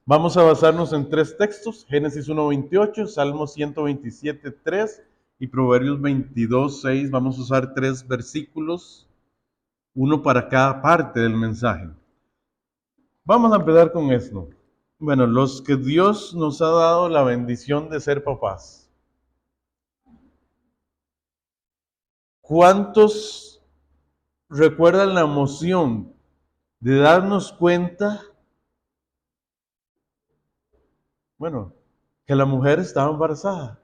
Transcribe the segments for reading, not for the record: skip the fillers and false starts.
Vamos a basarnos en tres textos: Génesis 1:28, Salmos 127:3 y Proverbios 22:6. Vamos a usar tres versículos, uno para cada parte del mensaje. Vamos a empezar con esto. Bueno, los que Dios nos ha dado la bendición de ser papás. ¿Cuántos recuerdan la emoción de darnos cuenta, bueno, que la mujer estaba embarazada?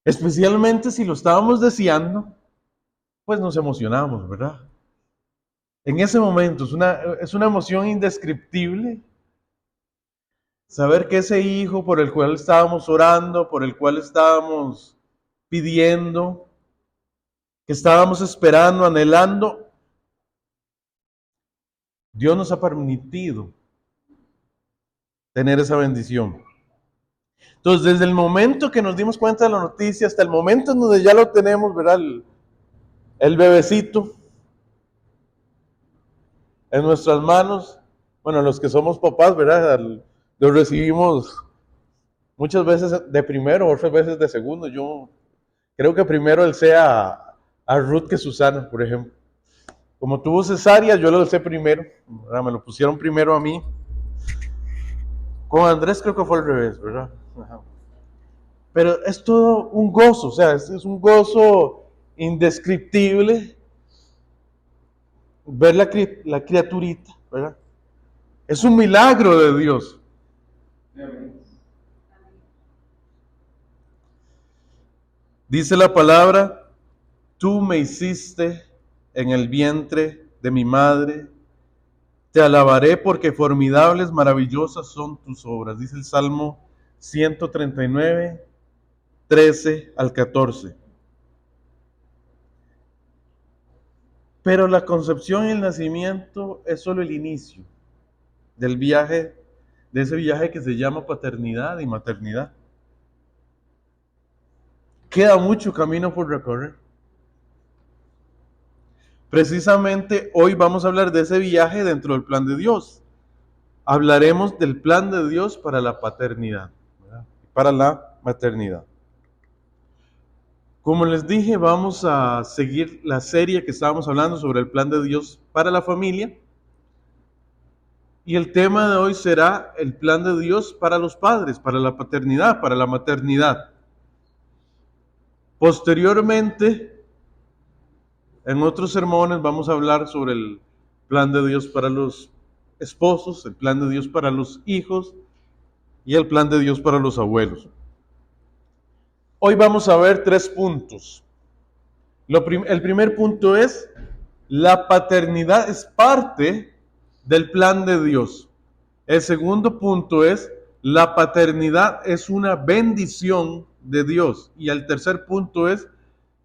Especialmente si lo estábamos deseando, pues nos emocionamos, ¿verdad? En ese momento es una emoción indescriptible saber que ese hijo por el cual estábamos orando, por el cual estábamos pidiendo, que estábamos esperando, anhelando, Dios nos ha permitido tener esa bendición. Entonces, desde el momento que nos dimos cuenta de la noticia hasta el momento en donde ya lo tenemos, ¿verdad? El bebecito en nuestras manos, bueno, los que somos papás, ¿verdad? Lo recibimos muchas veces de primero, otras veces de segundo. Yo creo que primero él sea a Ruth que Susana, por ejemplo. Como tuvo cesárea, yo lo sé primero, ¿verdad? Me lo pusieron primero a mí. Con Andrés creo que fue al revés, ¿verdad? Ajá. Pero es todo un gozo, o sea, es un gozo indescriptible ver la criaturita, ¿verdad? Es un milagro de Dios. Dice la palabra: tú me hiciste en el vientre de mi madre, te alabaré porque formidables, maravillosas son tus obras. Dice el Salmo 139, 13 al 14. Pero la concepción y el nacimiento es solo el inicio del viaje, de ese viaje que se llama paternidad y maternidad. Queda mucho camino por recorrer. Precisamente hoy vamos a hablar de ese viaje dentro del plan de Dios. Hablaremos del plan de Dios para la paternidad, ¿verdad? Para la maternidad. Como les dije, vamos a seguir la serie que estábamos hablando sobre el plan de Dios para la familia. Y el tema de hoy será el plan de Dios para los padres, para la paternidad, para la maternidad. Posteriormente, en otros sermones vamos a hablar sobre el plan de Dios para los esposos, el plan de Dios para los hijos y el plan de Dios para los abuelos. Hoy vamos a ver tres puntos. El primer punto es: la paternidad es parte del plan de Dios. El segundo punto es: la paternidad es una bendición de Dios. Y el tercer punto es: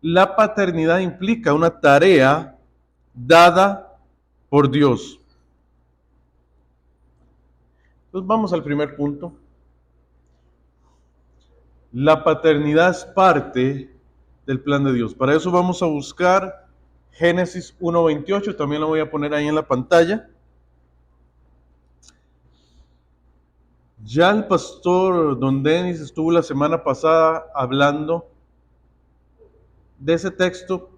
la paternidad implica una tarea dada por Dios. Entonces vamos al primer punto. La paternidad es parte del plan de Dios. Para eso vamos a buscar Génesis 1:28, también lo voy a poner ahí en la pantalla. Ya el pastor Don Denis estuvo la semana pasada hablando de ese texto,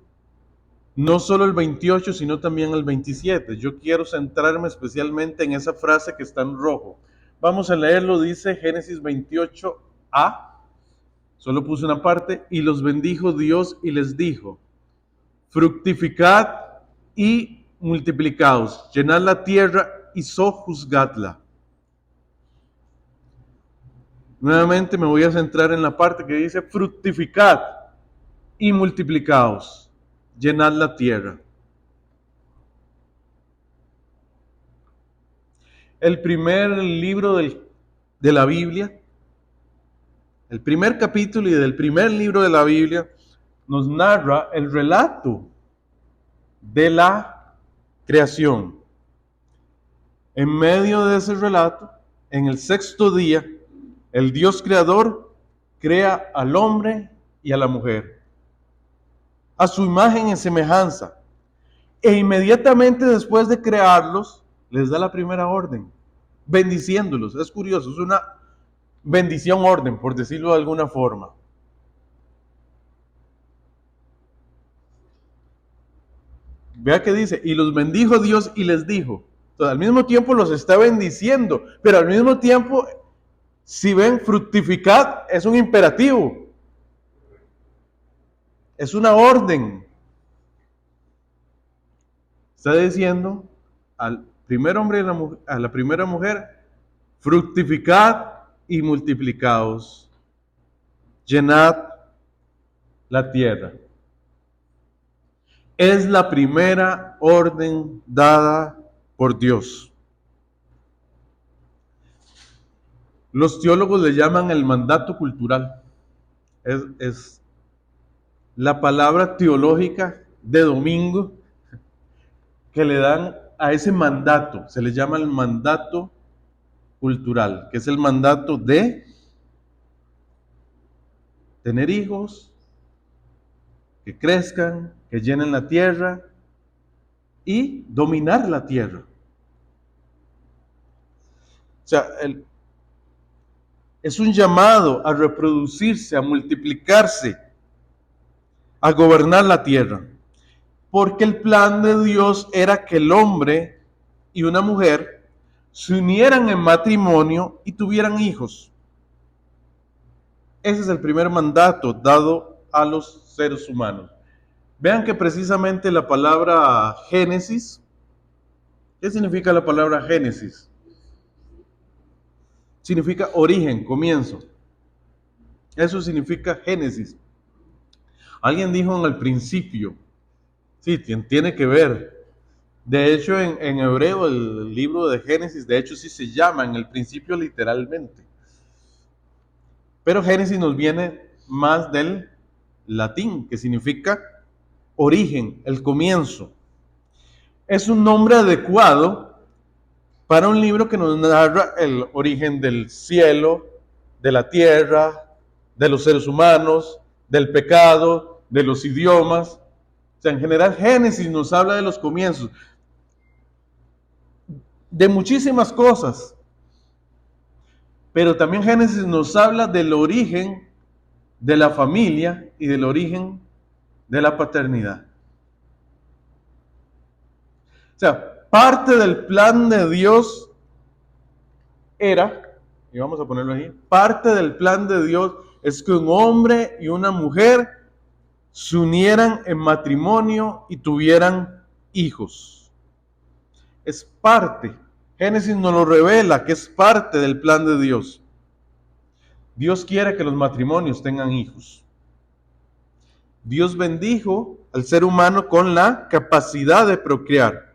no solo el 28, sino también el 27. Yo quiero centrarme especialmente en esa frase que está en rojo. Vamos a leerlo, dice Génesis 28a, solo puse una parte: y los bendijo Dios y les dijo: fructificad y multiplicaos, llenad la tierra y sojuzgadla. Nuevamente me voy a centrar en la parte que dice: fructificad y multiplicaos, llenad la tierra. El primer libro de la Biblia, el primer capítulo y del primer libro de la Biblia, nos narra el relato de la creación. En medio de ese relato, en el sexto día, el Dios creador crea al hombre y a la mujer, a su imagen y semejanza. E inmediatamente después de crearlos, les da la primera orden, bendiciéndolos. Es curioso, es una bendición orden, por decirlo de alguna forma. Vea que dice, y los bendijo Dios y les dijo. Entonces, al mismo tiempo los está bendiciendo, pero al mismo tiempo, si ven, fructificad es un imperativo, es una orden. Está diciendo al primer hombre y a la primera mujer, fructificad y multiplicaos, llenad la tierra. Es la primera orden dada por Dios. Los teólogos le llaman el mandato cultural. Es la palabra teológica de domingo que le dan a ese mandato. Se le llama el mandato cultural, que es el mandato de tener hijos, que crezcan, que llenen la tierra y dominar la tierra. O sea, es un llamado a reproducirse, a multiplicarse, a gobernar la tierra. Porque el plan de Dios era que el hombre y una mujer se unieran en matrimonio y tuvieran hijos. Ese es el primer mandato dado a los seres humanos. Vean que precisamente la palabra Génesis, ¿qué significa la palabra Génesis? Significa origen, comienzo. Eso significa Génesis. Alguien dijo en el principio, sí, tiene que ver. De hecho, en hebreo, el libro de Génesis, de hecho, sí se llama en el principio literalmente. Pero Génesis nos viene más del latín, que significa origen, el comienzo. Es un nombre adecuado para un libro que nos narra el origen del cielo, de la tierra, de los seres humanos, del pecado, de los idiomas. O sea, en general, Génesis nos habla de los comienzos, de muchísimas cosas. Pero también Génesis nos habla del origen de la familia y del origen de la paternidad. O sea, parte del plan de Dios era, y vamos a ponerlo ahí, parte del plan de Dios es que un hombre y una mujer se unieran en matrimonio y tuvieran hijos. Es parte. Génesis nos lo revela que es parte del plan de Dios. Dios quiere que los matrimonios tengan hijos. Dios bendijo al ser humano con la capacidad de procrear.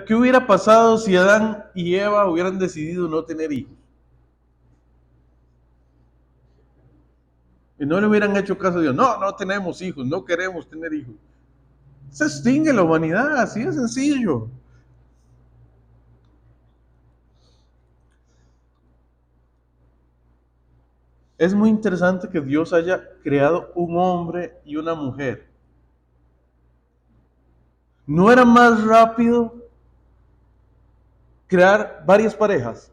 ¿Qué hubiera pasado si Adán y Eva hubieran decidido no tener hijos? Y no le hubieran hecho caso a Dios. No, no tenemos hijos, no queremos tener hijos. Se extingue la humanidad, así de sencillo. Es muy interesante que Dios haya creado un hombre y una mujer. ¿No era más rápido crear varias parejas?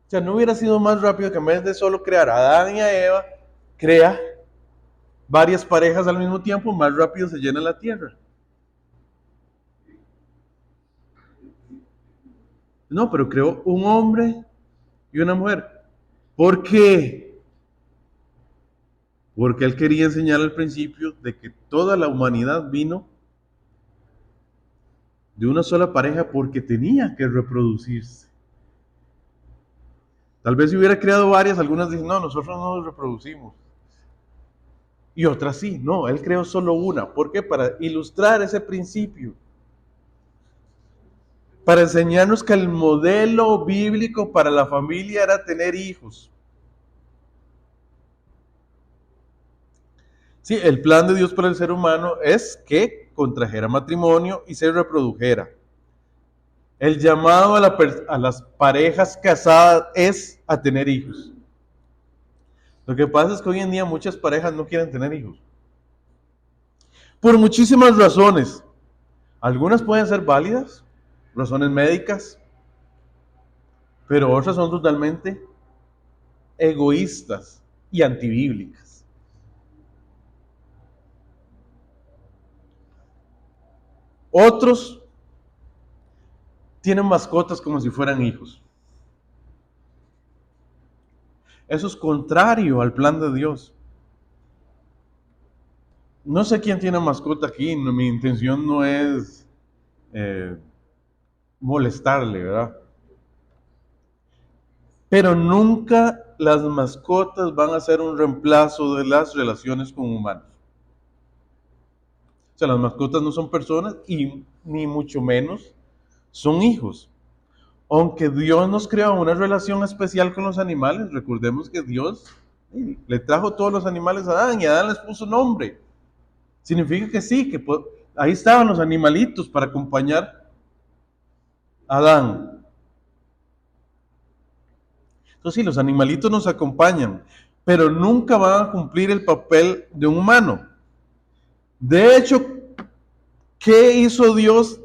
O sea, ¿no hubiera sido más rápido que en vez de solo crear a Adán y a Eva, crea varias parejas al mismo tiempo? Más rápido se llena la tierra. No, pero creó un hombre y una mujer. ¿Por qué? Porque él quería enseñar al principio de que toda la humanidad vino de una sola pareja porque tenía que reproducirse. Tal vez si hubiera creado varias, algunas dicen, no, nosotros no nos reproducimos. Y otras sí, no, él creó solo una. ¿Por qué? Para ilustrar ese principio. Para enseñarnos que el modelo bíblico para la familia era tener hijos. Sí, el plan de Dios para el ser humano es que contrajera matrimonio y se reprodujera. El llamado a las parejas casadas es a tener hijos. Lo que pasa es que hoy en día muchas parejas no quieren tener hijos. por muchísimas razones. Algunas pueden ser válidas, razones médicas, pero otras son totalmente egoístas y antibíblicas. Otros tienen mascotas como si fueran hijos. Eso es contrario al plan de Dios. No sé quién tiene mascota aquí, mi intención no es molestarle, ¿verdad? Pero nunca las mascotas van a ser un reemplazo de las relaciones con humanos. O sea, las mascotas no son personas y ni mucho menos son hijos. Aunque Dios nos creó una relación especial con los animales, recordemos que Dios le trajo todos los animales a Adán y Adán les puso nombre. Significa que sí, que ahí estaban los animalitos para acompañar a Adán. Entonces sí, los animalitos nos acompañan, pero nunca van a cumplir el papel de un humano. De hecho, ¿qué hizo Dios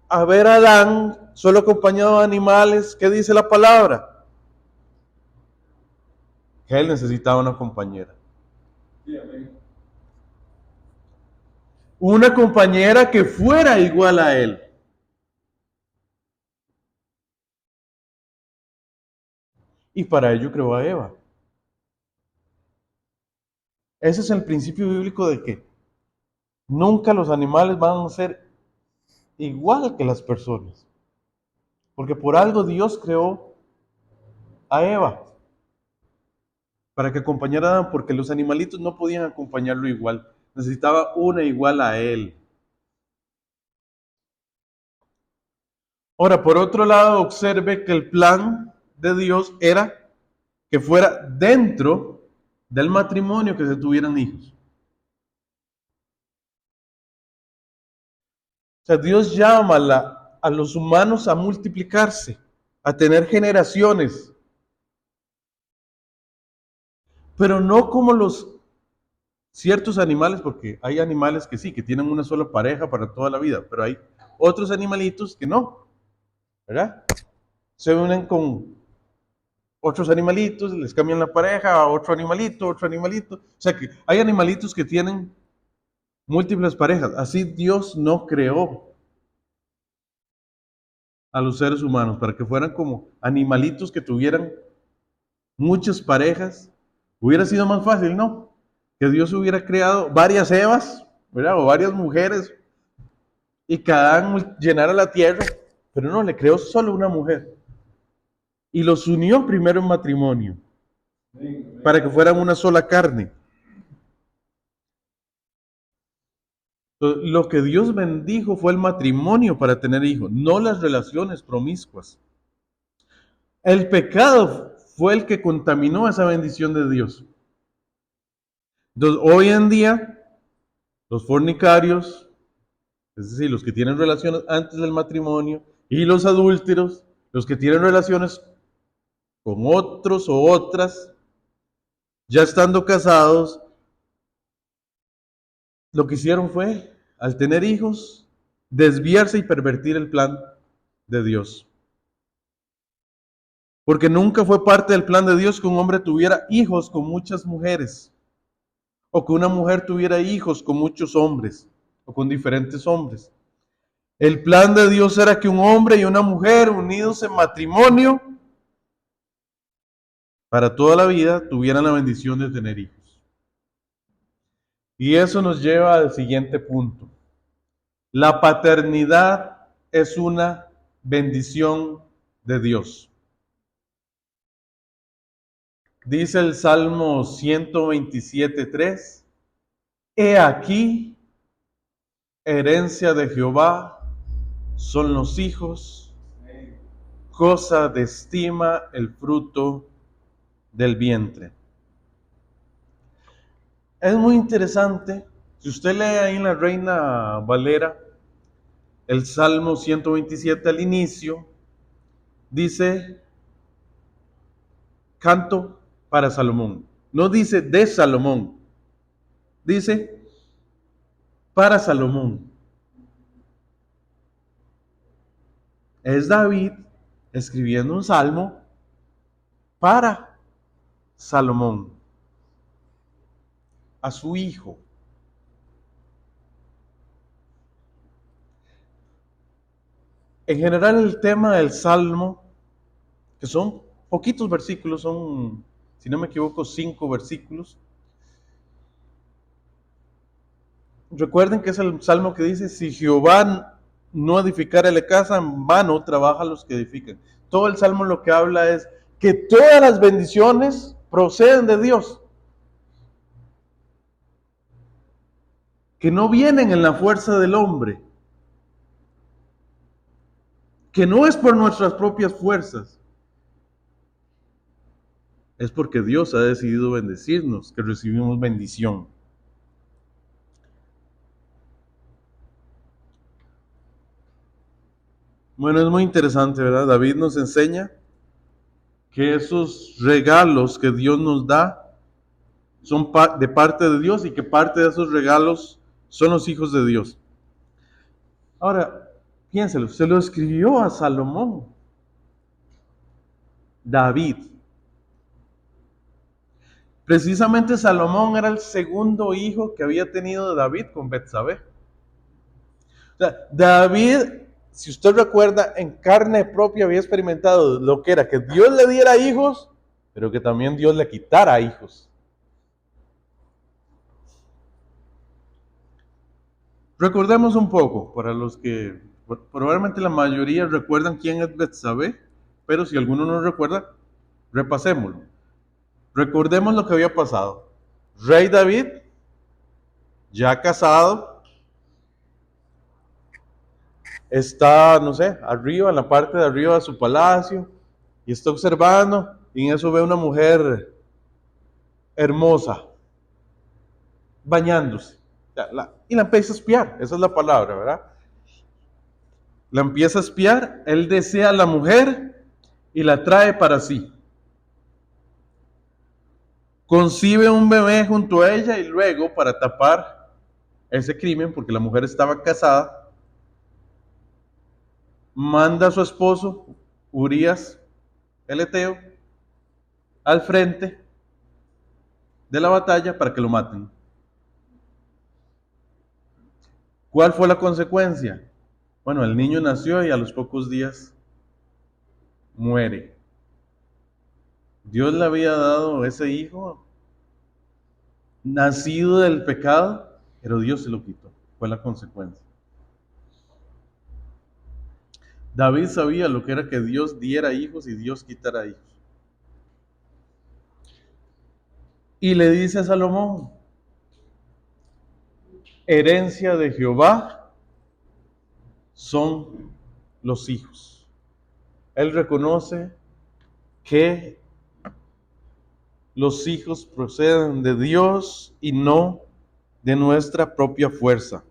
a ver a Adán solo acompañado de animales? ¿Qué dice la palabra? Que él necesitaba una compañera. Una compañera que fuera igual a él. Y para ello creó a Eva. Ese es el principio bíblico de que nunca los animales van a ser igual que las personas. Porque por algo Dios creó a Eva. Para que acompañara a Adán, porque los animalitos no podían acompañarlo igual. Necesitaba una igual a él. Ahora, por otro lado, observe que el plan de Dios era que fuera dentro del matrimonio que se tuvieran hijos. O sea, Dios llama a los humanos a multiplicarse, a tener generaciones, pero no como los ciertos animales, porque hay animales que sí, que tienen una sola pareja para toda la vida, pero hay otros animalitos que no, ¿verdad? Se unen con otros animalitos, les cambian la pareja a otro animalito, otro animalito. O sea que hay animalitos que tienen múltiples parejas. Así Dios no creó a los seres humanos para que fueran como animalitos que tuvieran muchas parejas. Hubiera sido más fácil, ¿no? Que Dios hubiera creado varias Evas, ¿verdad? O varias mujeres y cada uno llenara la tierra, pero no, le creó solo una mujer y los unió primero en matrimonio para que fueran una sola carne. Entonces, lo que Dios bendijo fue el matrimonio para tener hijos, no las relaciones promiscuas. El pecado fue el que contaminó esa bendición de Dios. Entonces, hoy en día, los fornicarios, es decir, los que tienen relaciones antes del matrimonio, y los adúlteros, los que tienen relaciones con otros o otras, ya estando casados, lo que hicieron fue, al tener hijos, desviarse y pervertir el plan de Dios. Porque nunca fue parte del plan de Dios que un hombre tuviera hijos con muchas mujeres, o que una mujer tuviera hijos con muchos hombres, o con diferentes hombres. El plan de Dios era que un hombre y una mujer unidos en matrimonio para toda la vida tuvieran la bendición de tener hijos. Y eso nos lleva al siguiente punto. La paternidad es una bendición de Dios. Dice el Salmo 127:3, He aquí, herencia de Jehová son los hijos, cosa de estima el fruto del vientre. Es muy interesante, si usted lee ahí en la Reina Valera, el Salmo 127 al inicio, dice, canto para Salomón. No dice de Salomón, dice para Salomón. Es David escribiendo un salmo para Salomón, a su hijo. En general el tema del salmo, que son poquitos versículos, son, si no me equivoco, 5 versículos. Recuerden que es el salmo que dice, si Jehová no edificare la casa, en vano trabajan los que edifican. Todo el salmo lo que habla es que todas las bendiciones proceden de Dios, que no vienen en la fuerza del hombre, que no es por nuestras propias fuerzas, es porque Dios ha decidido bendecirnos, que recibimos bendición. Bueno, es muy interesante, ¿verdad? David nos enseña que esos regalos que Dios nos da son de parte de Dios y que parte de esos regalos son los hijos de Dios. Ahora, piénselo, se lo escribió a Salomón, David. Precisamente Salomón era el segundo hijo que había tenido David con Betsabé. O sea, David, si usted recuerda, en carne propia había experimentado lo que era que Dios le diera hijos, pero que también Dios le quitara hijos. Recordemos un poco, para los que probablemente la mayoría recuerdan quién es Betsabé, pero si alguno no recuerda, repasémoslo. Recordemos lo que había pasado. Rey David, ya casado, está, no sé, arriba, en la parte de arriba de su palacio, y está observando, y en eso ve una mujer hermosa, bañándose. Y la empieza a espiar, esa es la palabra, ¿verdad? La empieza a espiar, él desea a la mujer y la trae para sí. Concibe un bebé junto a ella y luego, para tapar ese crimen, porque la mujer estaba casada, manda a su esposo, Urías, el Eteo, al frente de la batalla para que lo maten. ¿Cuál fue la consecuencia? Bueno, el niño nació y a los pocos días muere. Dios le había dado ese hijo nacido del pecado, pero Dios se lo quitó. Fue la consecuencia. David sabía lo que era que Dios diera hijos y Dios quitara hijos. Y le dice a Salomón, herencia de Jehová son los hijos. Él reconoce que los hijos proceden de Dios y no de nuestra propia fuerza.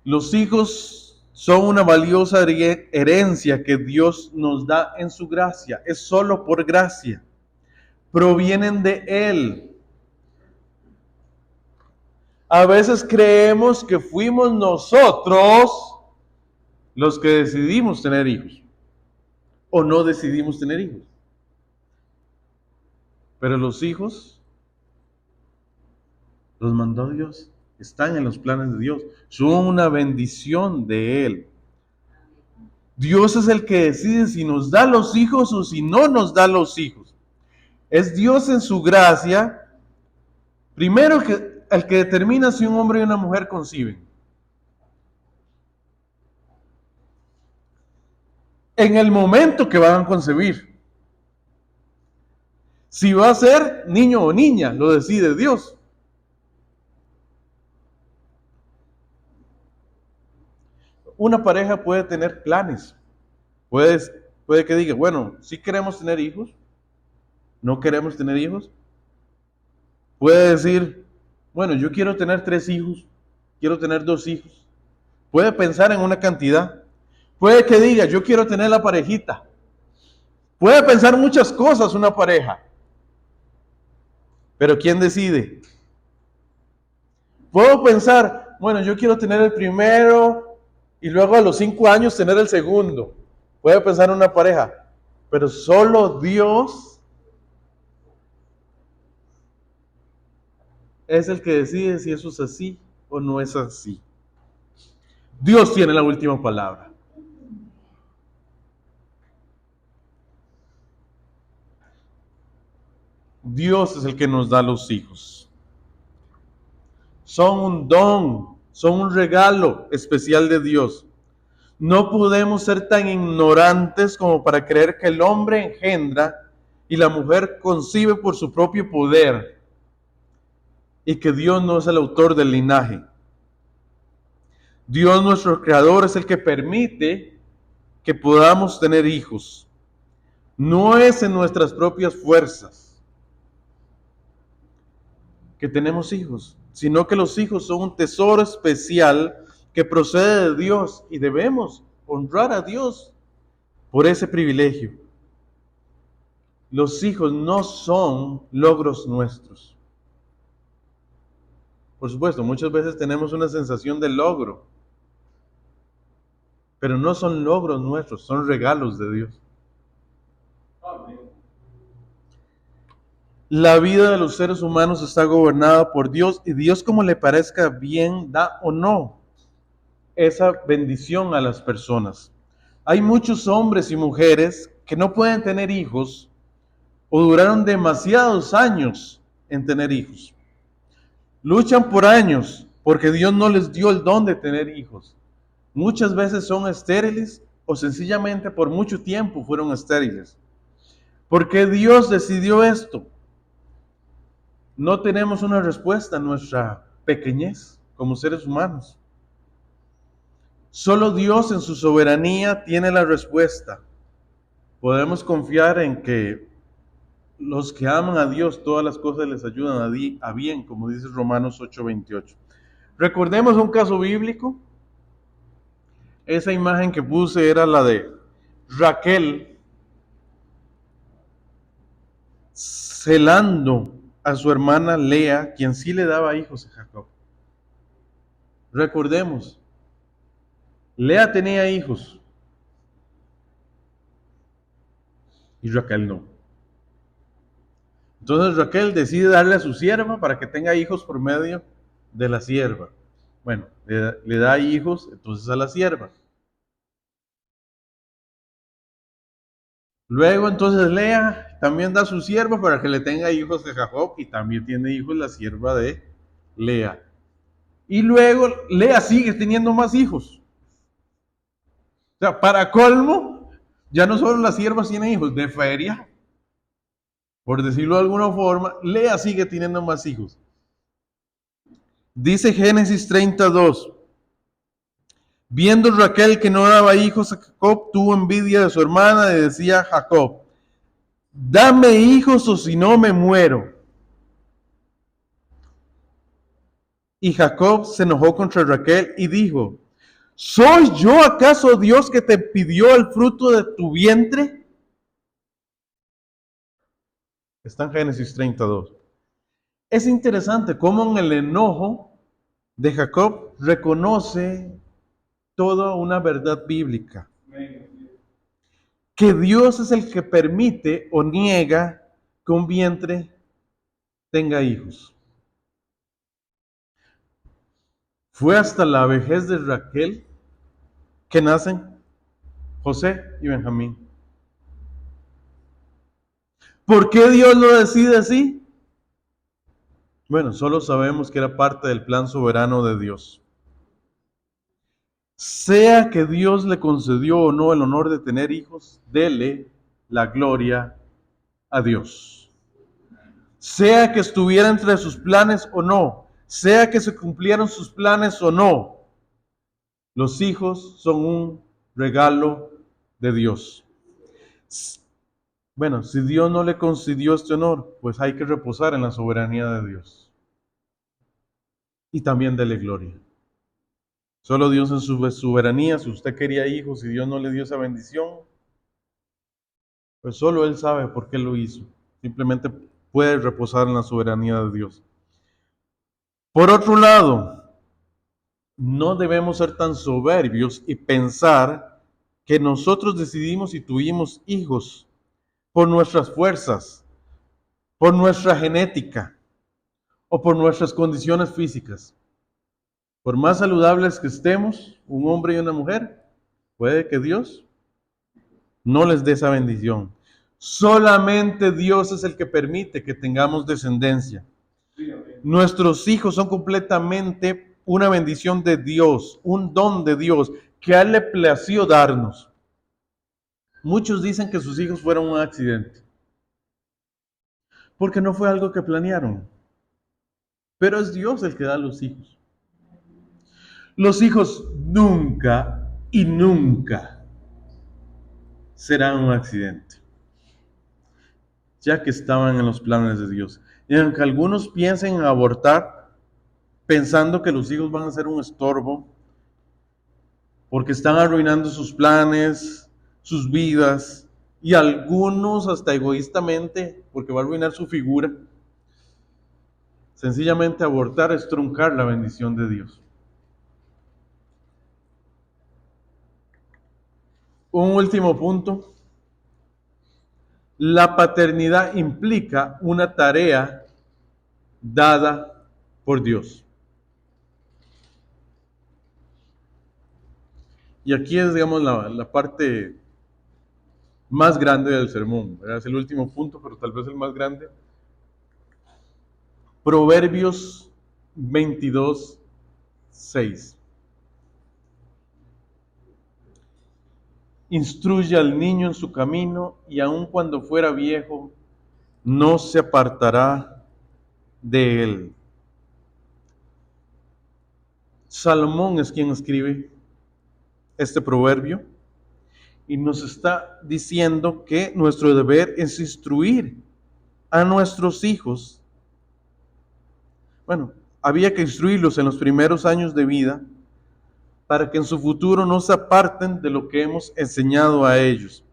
Los hijos son una valiosa herencia que Dios nos da en su gracia. Es solo por gracia. Provienen de Él. A veces creemos que fuimos nosotros los que decidimos tener hijos. O no decidimos tener hijos. Pero los hijos los mandó Dios. Están en los planes de Dios. Son una bendición de Él. Dios es el que decide si nos da los hijos o si no nos da los hijos. Es Dios en su gracia, primero el que determina si un hombre y una mujer conciben. En el momento que van a concebir. Si va a ser niño o niña, lo decide Dios. Una pareja puede tener planes. Puede que diga, bueno, sí queremos tener hijos, no queremos tener hijos. Puede decir, bueno, yo quiero tener 3 hijos, quiero tener 2 hijos. Puede pensar en una cantidad. Puede que diga, yo quiero tener la parejita. Puede pensar muchas cosas una pareja. Pero ¿quién decide? Puedo pensar, bueno, yo quiero tener el primero y luego a los 5 años tener el segundo. Puede pensar una pareja, pero solo Dios es el que decide si eso es así o no es así. Dios tiene la última palabra. Dios es el que nos da los hijos. Son un don, son un regalo especial de Dios. No podemos ser tan ignorantes como para creer que el hombre engendra y la mujer concibe por su propio poder y que Dios no es el autor del linaje. Dios nuestro creador es el que permite que podamos tener hijos. No es en nuestras propias fuerzas que tenemos hijos, sino que los hijos son un tesoro especial que procede de Dios y debemos honrar a Dios por ese privilegio. Los hijos no son logros nuestros. Por supuesto, muchas veces tenemos una sensación de logro, pero no son logros nuestros, son regalos de Dios. La vida de los seres humanos está gobernada por Dios y Dios, como le parezca bien, da o no esa bendición a las personas. Hay muchos hombres y mujeres que no pueden tener hijos o duraron demasiados años en tener hijos. Luchan por años porque Dios no les dio el don de tener hijos. Muchas veces son estériles o sencillamente por mucho tiempo fueron estériles. ¿Por qué Dios decidió esto? No tenemos una respuesta a nuestra pequeñez como seres humanos. Solo Dios en su soberanía tiene la respuesta. Podemos confiar en que los que aman a Dios, todas las cosas les ayudan a bien, como dice Romanos 8:28. Recordemos un caso bíblico. Esa imagen que puse era la de Raquel celando a su hermana Lea, quien sí le daba hijos a Jacob. Recordemos, Lea tenía hijos y Raquel no. Entonces Raquel decide darle a su sierva para que tenga hijos por medio de la sierva. Bueno, le da hijos entonces a la sierva. Luego entonces Lea también da a su sierva para que le tenga hijos de Jacob y también tiene hijos la sierva de Lea. Y luego Lea sigue teniendo más hijos. O sea, para colmo, ya no solo las siervas tienen hijos de feria, por decirlo de alguna forma, Lea sigue teniendo más hijos. Dice Génesis 32. Viendo Raquel que no daba hijos a Jacob, tuvo envidia de su hermana y decía a Jacob, dame hijos o si no me muero. Y Jacob se enojó contra Raquel y dijo, ¿soy yo acaso Dios que te pidió el fruto de tu vientre? Está en Génesis 32. Es interesante cómo en el enojo de Jacob reconoce toda una verdad bíblica. Que Dios es el que permite o niega que un vientre tenga hijos. Fue hasta la vejez de Raquel que nacen José y Benjamín. ¿Por qué Dios lo decide así? Bueno, solo sabemos que era parte del plan soberano de Dios. Sea que Dios le concedió o no el honor de tener hijos, dele la gloria a Dios. Sea que estuviera entre sus planes o no, sea que se cumplieron sus planes o no, los hijos son un regalo de Dios. Bueno, si Dios no le concedió este honor, pues hay que reposar en la soberanía de Dios. Y también dele gloria. Solo Dios en su soberanía, si usted quería hijos y Dios no le dio esa bendición, pues solo Él sabe por qué lo hizo. Simplemente puede reposar en la soberanía de Dios. Por otro lado, no debemos ser tan soberbios y pensar que nosotros decidimos y tuvimos hijos por nuestras fuerzas, por nuestra genética o por nuestras condiciones físicas. Por más saludables que estemos, un hombre y una mujer, puede que Dios no les dé esa bendición. Solamente Dios es el que permite que tengamos descendencia. Nuestros hijos son completamente una bendición de Dios, un don de Dios que a Él le plació darnos. Muchos dicen que sus hijos fueron un accidente, porque no fue algo que planearon, pero es Dios el que da los hijos. Los hijos nunca y nunca serán un accidente, ya que estaban en los planes de Dios. Y aunque algunos piensen en abortar, pensando que los hijos van a ser un estorbo, porque están arruinando sus planes, sus vidas, y algunos hasta egoístamente, porque va a arruinar su figura. Sencillamente abortar es truncar la bendición de Dios. Un último punto. La paternidad implica una tarea dada por Dios. Y aquí es, digamos, la parte más grande del sermón, ¿verdad? Es el último punto, pero tal vez el más grande. Proverbios 22:6. Instruye al niño en su camino y aun cuando fuera viejo, no se apartará de él. Salomón es quien escribe este proverbio y nos está diciendo que nuestro deber es instruir a nuestros hijos. Bueno, había que instruirlos en los primeros años de vida para que en su futuro no se aparten de lo que hemos enseñado a ellos.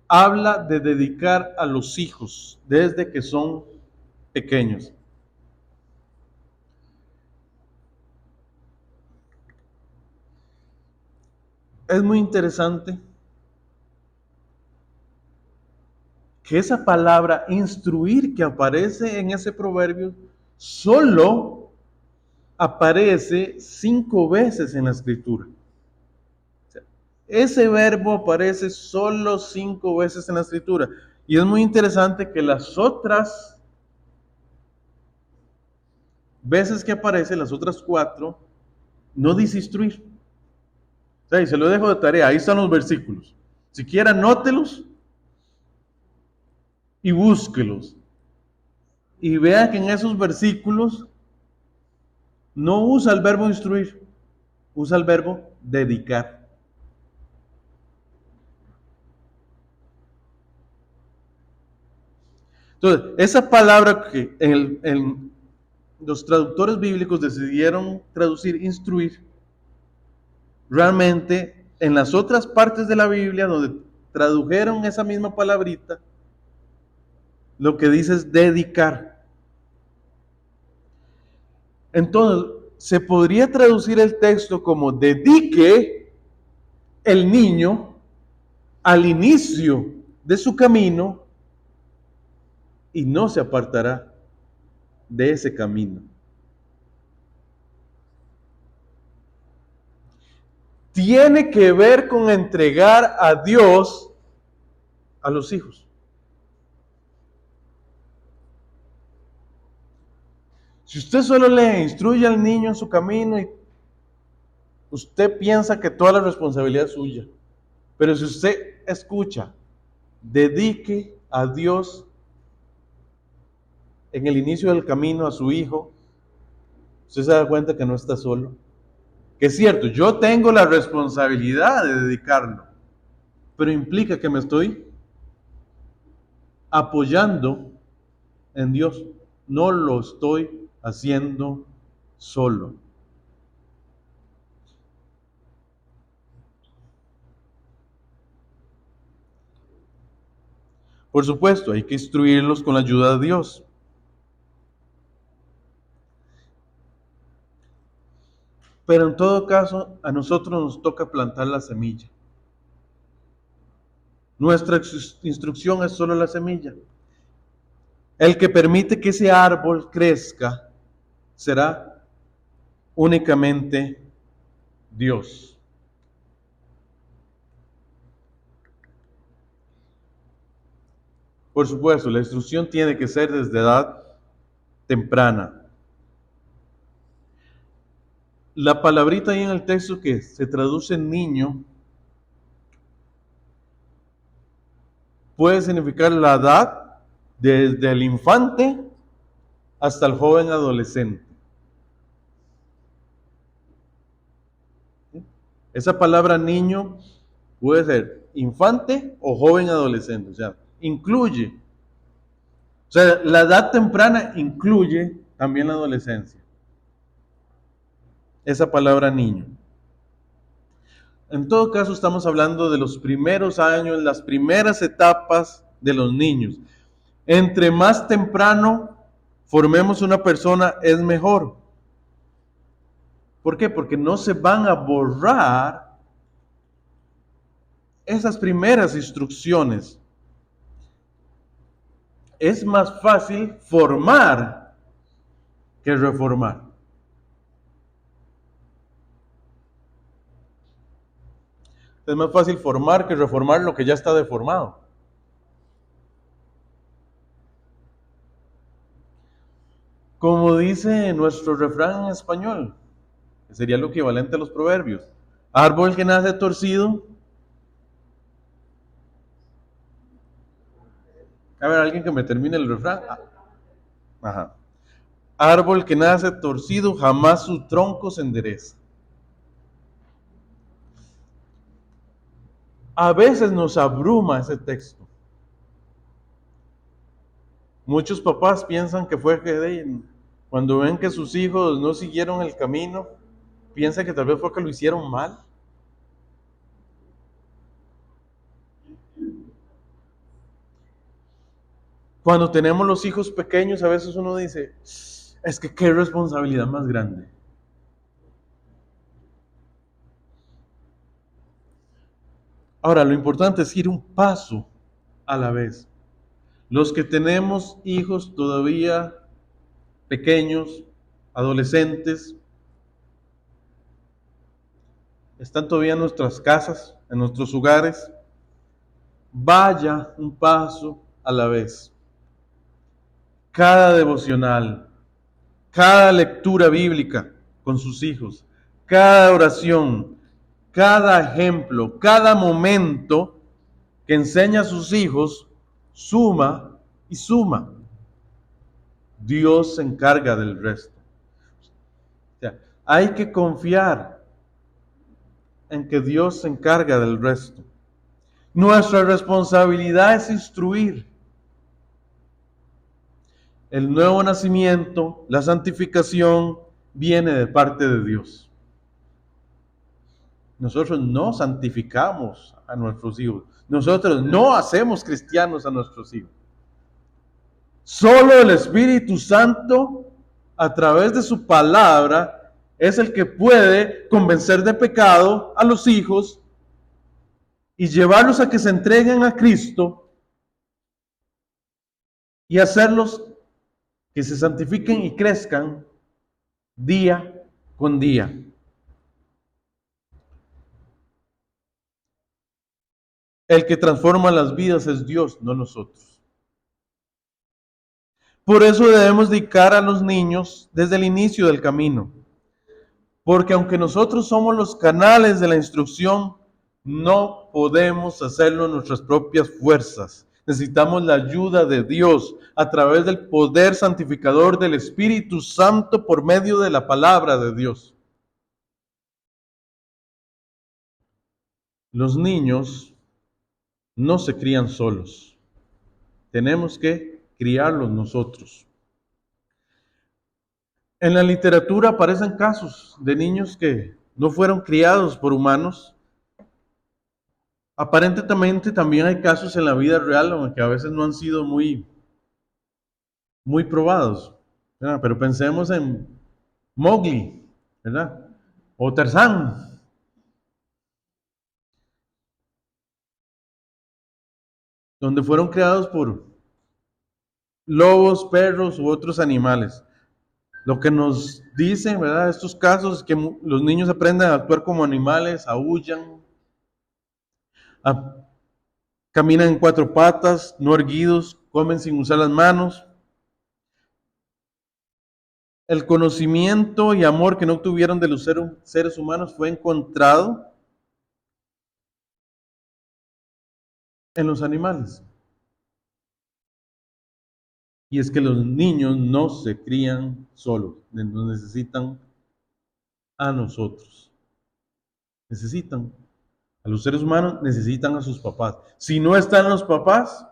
Habla de dedicar a los hijos desde que son pequeños. Es muy interesante que esa palabra instruir que aparece en ese proverbio solo aparece 5 veces en la escritura. O sea, ese verbo aparece solo 5 veces en la escritura. Y es muy interesante que las otras veces que aparece, las otras 4, no dice instruir. O sea, y se lo dejo de tarea, ahí están los versículos. Si quiere, anótelos y búsquelos. Y vea que en esos versículos no usa el verbo instruir, usa el verbo dedicar. Entonces, esa palabra que en los traductores bíblicos decidieron traducir instruir, realmente en las otras partes de la Biblia donde tradujeron esa misma palabrita, lo que dice es dedicar. Entonces, se podría traducir el texto como dedique el niño al inicio de su camino y no se apartará de ese camino. Tiene que ver con entregar a Dios a los hijos. Si usted solo le instruye al niño en su camino y usted piensa que toda la responsabilidad es suya, pero si usted escucha, dedique a Dios en el inicio del camino a su hijo, usted se da cuenta que no está solo. Que es cierto, yo tengo la responsabilidad de dedicarlo, pero implica que me estoy apoyando en Dios. No lo estoy haciendo solo. Por supuesto, hay que instruirlos con la ayuda de Dios. Pero en todo caso, a nosotros nos toca plantar la semilla. Nuestra instrucción es solo la semilla. El que permite que ese árbol crezca será únicamente Dios. Por supuesto, la instrucción tiene que ser desde edad temprana. La palabrita ahí en el texto que se traduce en niño puede significar la edad desde el infante hasta el joven adolescente. Esa palabra niño puede ser infante o joven adolescente, o sea, incluye. O sea, la edad temprana incluye también la adolescencia. Esa palabra niño. En todo caso, estamos hablando de los primeros años, las primeras etapas de los niños. Entre más temprano formemos una persona, es mejor. ¿Por qué? Porque no se van a borrar esas primeras instrucciones. Es más fácil formar que reformar. Es más fácil formar que reformar lo que ya está deformado. Como dice nuestro refrán en español, que sería lo equivalente a los proverbios. Árbol que nace torcido. A ver, alguien que me termine el refrán. Ajá. Árbol que nace torcido, jamás su tronco se endereza. A veces nos abruma ese texto. Muchos papás piensan que fue que cuando ven que sus hijos no siguieron el camino, piensan que tal vez fue que lo hicieron mal. Cuando tenemos los hijos pequeños, a veces uno dice, es que qué responsabilidad más grande. Ahora, lo importante es ir un paso a la vez. Los que tenemos hijos todavía pequeños, adolescentes, están todavía en nuestras casas, en nuestros hogares, vaya un paso a la vez. Cada devocional, cada lectura bíblica con sus hijos, cada oración, cada ejemplo, cada momento que enseña a sus hijos, suma y suma. Dios se encarga del resto. O sea, hay que confiar en que Dios se encarga del resto. Nuestra responsabilidad es instruir. El nuevo nacimiento, la santificación, viene de parte de Dios. Nosotros no santificamos a nuestros hijos. Nosotros no hacemos cristianos a nuestros hijos. Solo el Espíritu Santo, a través de su palabra, es el que puede convencer de pecado a los hijos y llevarlos a que se entreguen a Cristo y hacerlos que se santifiquen y crezcan día con día. El que transforma las vidas es Dios, no nosotros. Por eso debemos dedicar a los niños desde el inicio del camino. Porque aunque nosotros somos los canales de la instrucción, no podemos hacerlo en nuestras propias fuerzas. Necesitamos la ayuda de Dios a través del poder santificador del Espíritu Santo por medio de la palabra de Dios. Los niños no se crían solos. Tenemos que criarlos nosotros. En la literatura aparecen casos de niños que no fueron criados por humanos. Aparentemente también hay casos en la vida real en que a veces no han sido muy probados, ¿verdad? Pero pensemos en Mowgli, ¿verdad? o Tarzán, donde fueron creados por lobos, perros u otros animales. Lo que nos dicen, ¿verdad? Estos casos es que los niños aprenden a actuar como animales, aúllan, caminan en cuatro patas, no erguidos, comen sin usar las manos. El conocimiento y amor que no obtuvieron de los seres humanos fue encontrado en los animales. Y es que los niños no se crían solos, nos necesitan a nosotros. Necesitan a los seres humanos, necesitan a sus papás. Si no están los papás,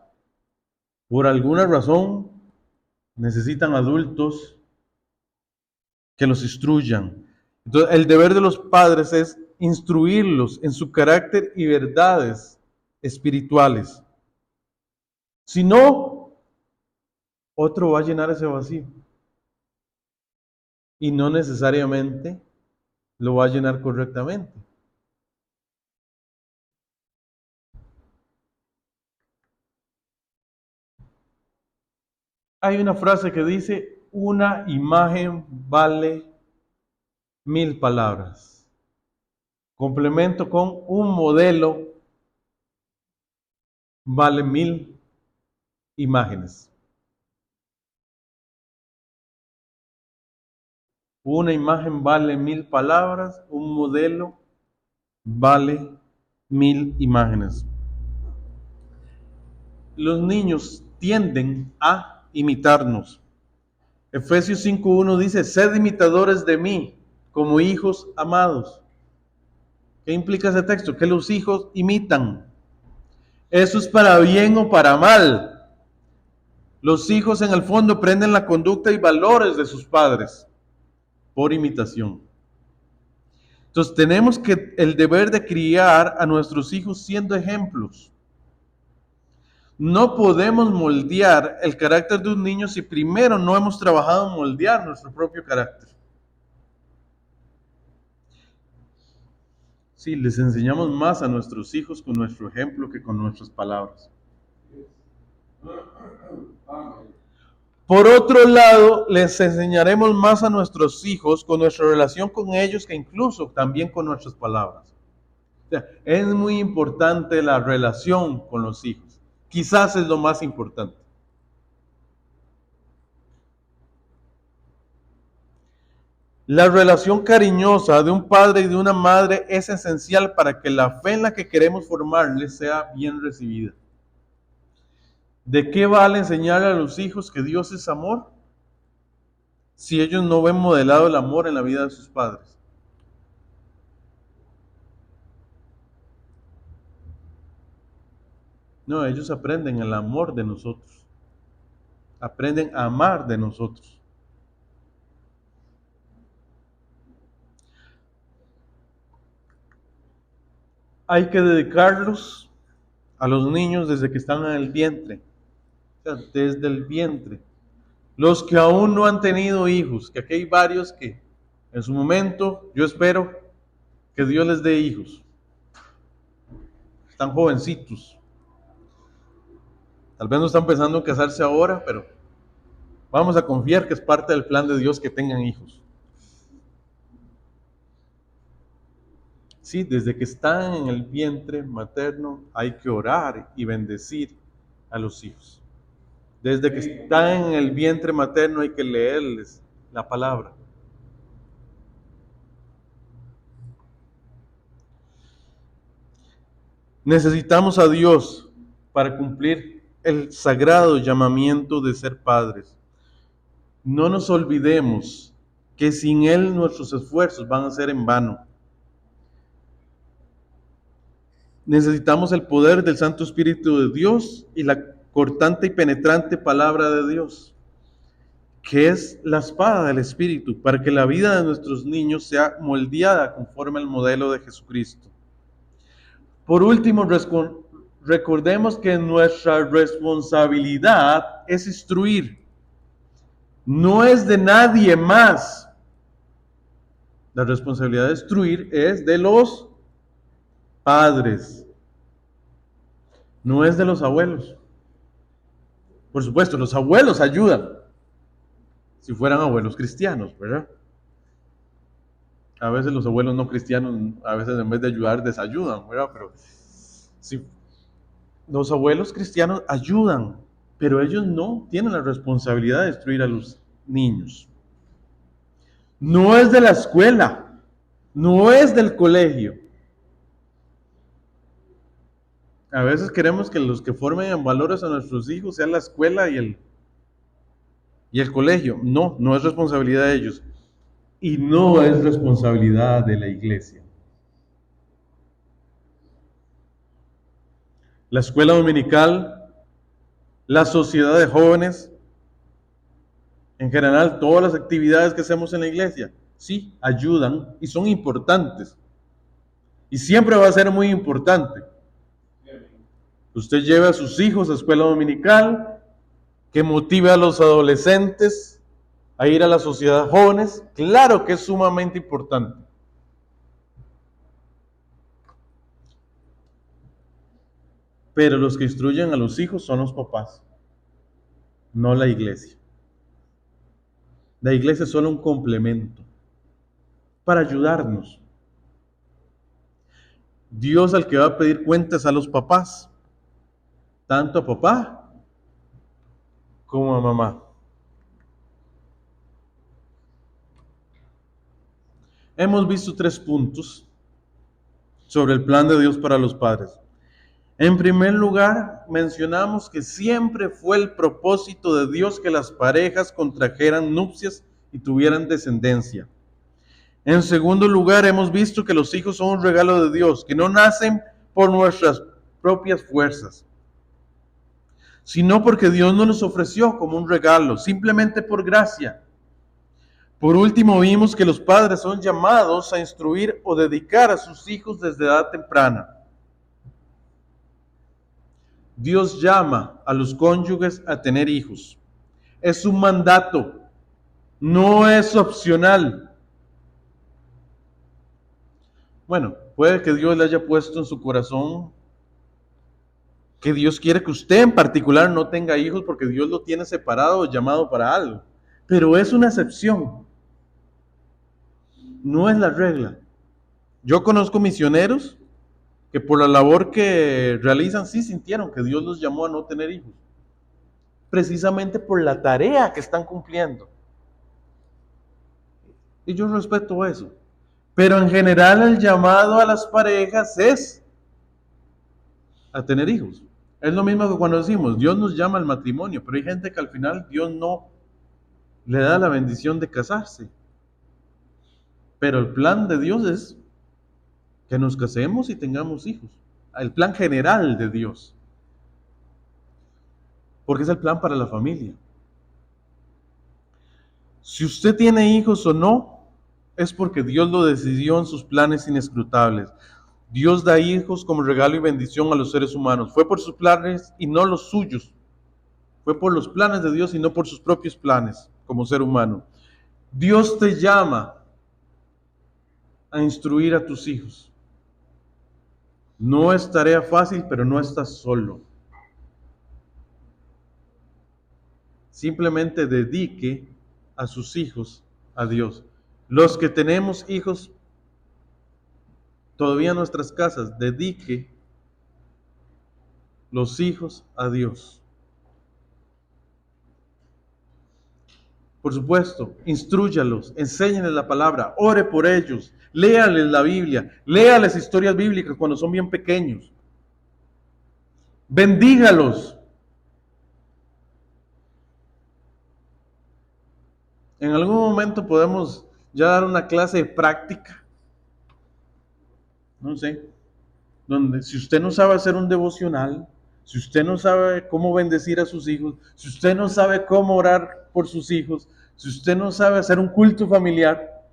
por alguna razón, necesitan adultos que los instruyan. Entonces, el deber de los padres es instruirlos en su carácter y verdades espirituales. Si no, otro va a llenar ese vacío. Y no necesariamente lo va a llenar correctamente. Hay una frase que dice, una imagen vale 1000 palabras. Complemento con un modelo vale 1000 imágenes. Una imagen vale 1000 palabras, un modelo vale 1000 imágenes. Los niños tienden a imitarnos. Efesios 5:1 dice, sed imitadores de mí, como hijos amados. ¿Qué implica ese texto? Que los hijos imitan. Eso es para bien o para mal. Los hijos en el fondo aprenden la conducta y valores de sus padres por imitación. Entonces tenemos que el deber de criar a nuestros hijos siendo ejemplos. No podemos moldear el carácter de un niño si primero no hemos trabajado en moldear nuestro propio carácter. Sí, les enseñamos más a nuestros hijos con nuestro ejemplo que con nuestras palabras. Por otro lado, les enseñaremos más a nuestros hijos con nuestra relación con ellos que incluso también con nuestras palabras. O sea, es muy importante la relación con los hijos. Quizás es lo más importante. La relación cariñosa de un padre y de una madre es esencial para que la fe en la que queremos formarles sea bien recibida. ¿De qué vale enseñarle a los hijos que Dios es amor si ellos no ven modelado el amor en la vida de sus padres? No, ellos aprenden el amor de nosotros. Aprenden a amar de nosotros. Hay que dedicarlos a los niños desde que están en el vientre. O sea, desde el vientre. Los que aún no han tenido hijos, que aquí hay varios que en su momento, yo espero que Dios les dé hijos. Están jovencitos. Tal vez no están pensando en casarse ahora, pero vamos a confiar que es parte del plan de Dios que tengan hijos. Sí, desde que están en el vientre materno hay que orar y bendecir a los hijos. Desde que están en el vientre materno hay que leerles la palabra. Necesitamos a Dios para cumplir el sagrado llamamiento de ser padres. No nos olvidemos que sin Él nuestros esfuerzos van a ser en vano. Necesitamos el poder del Santo Espíritu de Dios y la cortante y penetrante palabra de Dios, que es la espada del Espíritu, para que la vida de nuestros niños sea moldeada conforme al modelo de Jesucristo. Por último, recordemos que nuestra responsabilidad es instruir. No es de nadie más. La responsabilidad de instruir es de los padres, no es de los abuelos. Por supuesto, los abuelos ayudan, si fueran abuelos cristianos, ¿verdad? A veces los abuelos no cristianos, a veces en vez de ayudar, desayudan, ¿verdad? Pero si los abuelos cristianos ayudan, pero ellos no tienen la responsabilidad de instruir a los niños. No es de la escuela, no es del colegio. A veces queremos que los que formen en valores a nuestros hijos sean la escuela y el colegio. No, no es responsabilidad de ellos. Y no es responsabilidad de la iglesia. La escuela dominical, la sociedad de jóvenes, en general, todas las actividades que hacemos en la iglesia, sí, ayudan y son importantes. Y siempre va a ser muy importante. Usted lleve a sus hijos a escuela dominical, que motive a los adolescentes a ir a la sociedad de jóvenes. Claro que es sumamente importante. Pero los que instruyen a los hijos son los papás, no la iglesia. La iglesia es solo un complemento para ayudarnos. Dios al que va a pedir cuentas a los papás, tanto a papá como a mamá. Hemos visto 3 puntos sobre el plan de Dios para los padres. En primer lugar, mencionamos que siempre fue el propósito de Dios que las parejas contrajeran nupcias y tuvieran descendencia. En segundo lugar, hemos visto que los hijos son un regalo de Dios, que no nacen por nuestras propias fuerzas, sino porque Dios nos los ofreció como un regalo, simplemente por gracia. Por último, vimos que los padres son llamados a instruir o dedicar a sus hijos desde edad temprana. Dios llama a los cónyuges a tener hijos. Es un mandato, no es opcional. Bueno, puede que Dios le haya puesto en su corazón que Dios quiere que usted en particular no tenga hijos porque Dios lo tiene separado o llamado para algo. Pero es una excepción, no es la regla. Yo conozco misioneros que por la labor que realizan sí sintieron que Dios los llamó a no tener hijos, precisamente por la tarea que están cumpliendo. Y yo respeto eso. Pero en general el llamado a las parejas es a tener hijos. Es lo mismo que cuando decimos, Dios nos llama al matrimonio, pero hay gente que al final Dios no le da la bendición de casarse. Pero el plan de Dios es que nos casemos y tengamos hijos. El plan general de Dios. Porque es el plan para la familia. Si usted tiene hijos o no, es porque Dios lo decidió en sus planes inescrutables. Dios da hijos como regalo y bendición a los seres humanos. Fue por sus planes y no los suyos. Fue por los planes de Dios y no por sus propios planes como ser humano. Dios te llama a instruir a tus hijos. No es tarea fácil, pero no estás solo. Simplemente dedique a sus hijos a Dios. Los que tenemos hijos todavía en nuestras casas, dedique los hijos a Dios. Por supuesto, instrúyalos, enséñenles la palabra, ore por ellos, léales la Biblia, léales historias bíblicas cuando son bien pequeños. Bendígalos. En algún momento podemos ya dar una clase de práctica, no sé, donde si usted no sabe hacer un devocional, si usted no sabe cómo bendecir a sus hijos, si usted no sabe cómo orar por sus hijos, si usted no sabe hacer un culto familiar,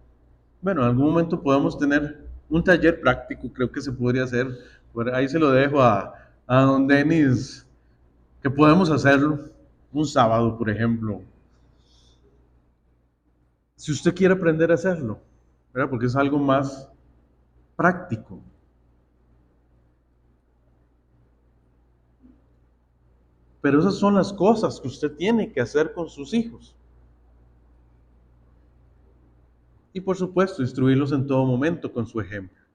bueno, en algún momento podemos tener un taller práctico, creo que se podría hacer. Por ahí se lo dejo a don Denis, que podemos hacerlo un sábado, por ejemplo. Si usted quiere aprender a hacerlo, ¿verdad? Porque es algo más práctico. Pero esas son las cosas que usted tiene que hacer con sus hijos. Y por supuesto, instruirlos en todo momento con su ejemplo.